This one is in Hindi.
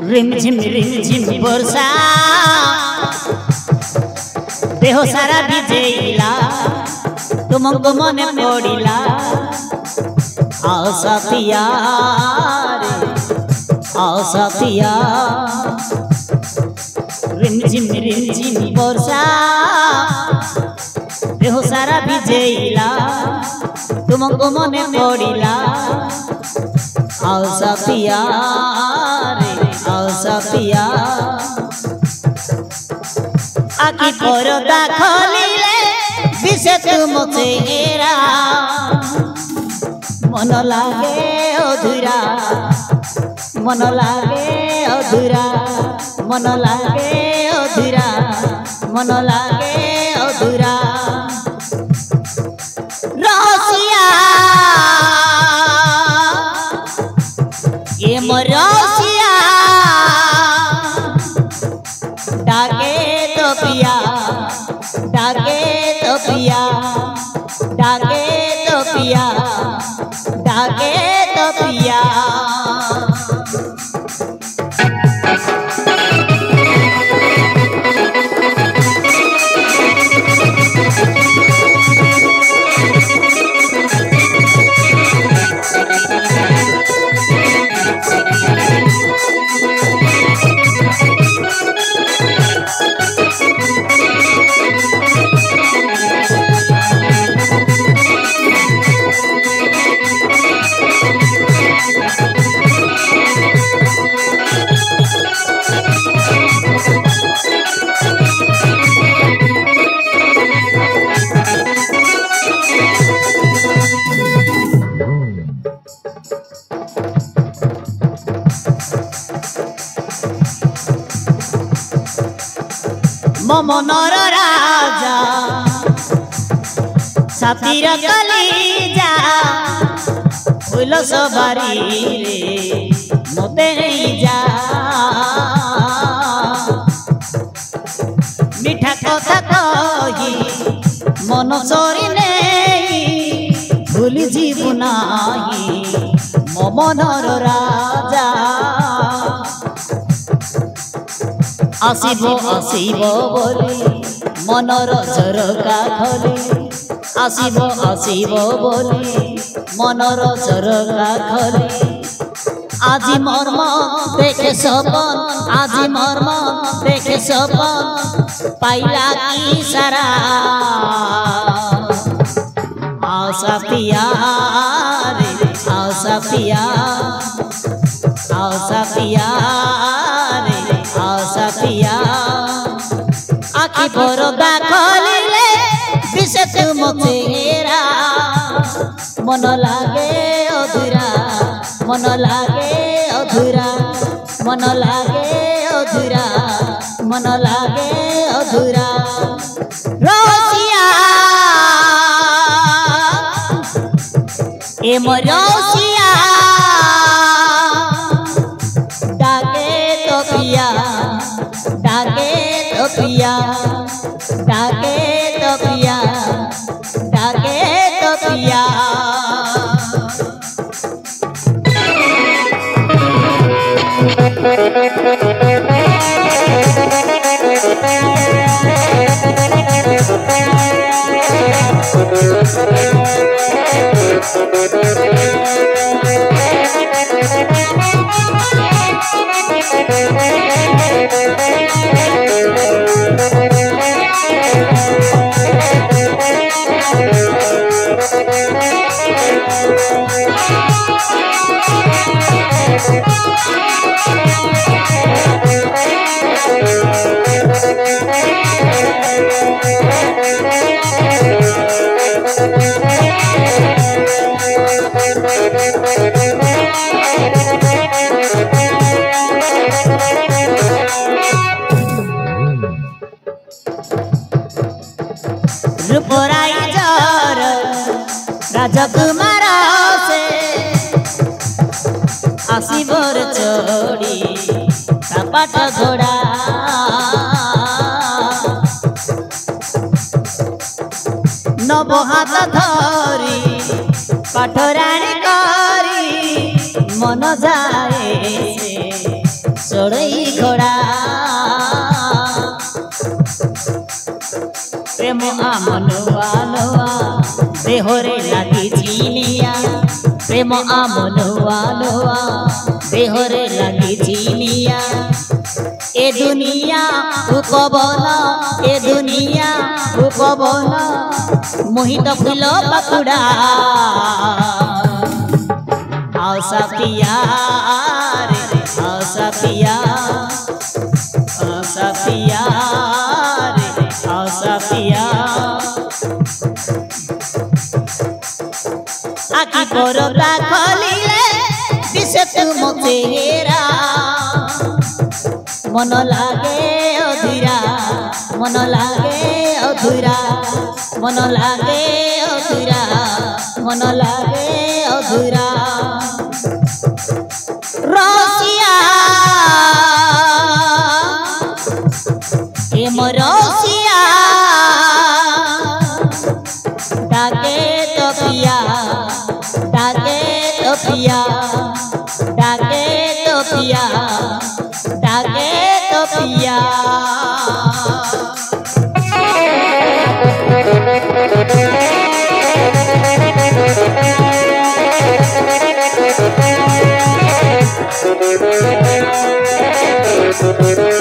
रिमझिम वर्षा देह सारा भिजेला तुमको मने पड़िला आओ साथिया रे आओ साथिया रिमझिम वर्षा देह सारा भिजेला तुमको मने पड़िला आओ साथिया रे आओ साथिया आखि पर्दा खोलिले दिशे तुम चेहरा मन लागे अधूरा मन लागे अधूरा मन लागे अधूरा मन लागे अधूरा रसिया ये मरसिया डाके तो पिया डाके तो पिया डाके तो पिया डाके तो पिया मनर राजा छातीर कलिजा फूल सवारी रे मते जा मीठा कथा कही मन चोरी नहीं भूल जीवु नाही मो मनर राजा आसिबो आसिबो बोली मनर झरका खोली आसिबो आसिबो बोली मनर झरका खोली আজি मर्म देखे सपन আজি मर्म देखे सपन पाइला की सारा आशा पिया रे आशा पिया आशा पिया रे आशा पिया आखि पर्दा खोलिले दिशे तुम चेहरा मन लागे अधूरा मन लागे अधूरा मन लागे अधूरा मन लागे अधूरा रसिया ए मरसिया डाके तो पिया डाके तो पिया डाके तो पिया डाके तो पिया रूपराइजर राजकुमार से आसिबर चढ़ी पाट घोड़ा नव हाथ धरी पाठराणी करी मन जाए चढ़ई घोड़ा प्रेम आमनुआ नुआ देहरे लागी चिनिया प्रेम आमनुआ नुआ देहरे लागी चिनिया ए दुनिया उपवन ए दुनिया उपवन मोहित फूल पाखुड़ा आओ सपिया रे आओ सपिया रे आओ सपिया आखि परदा खोलिले दिसे तुम चेहरा मन लागे अधूरा मन लागे अधूरा मन लागे अधूरा मन लागे अधूरा रसिया ए रसिया डाके तो पिया डाके तो पिया डाके तो पिया डाके तो पिया Thank you.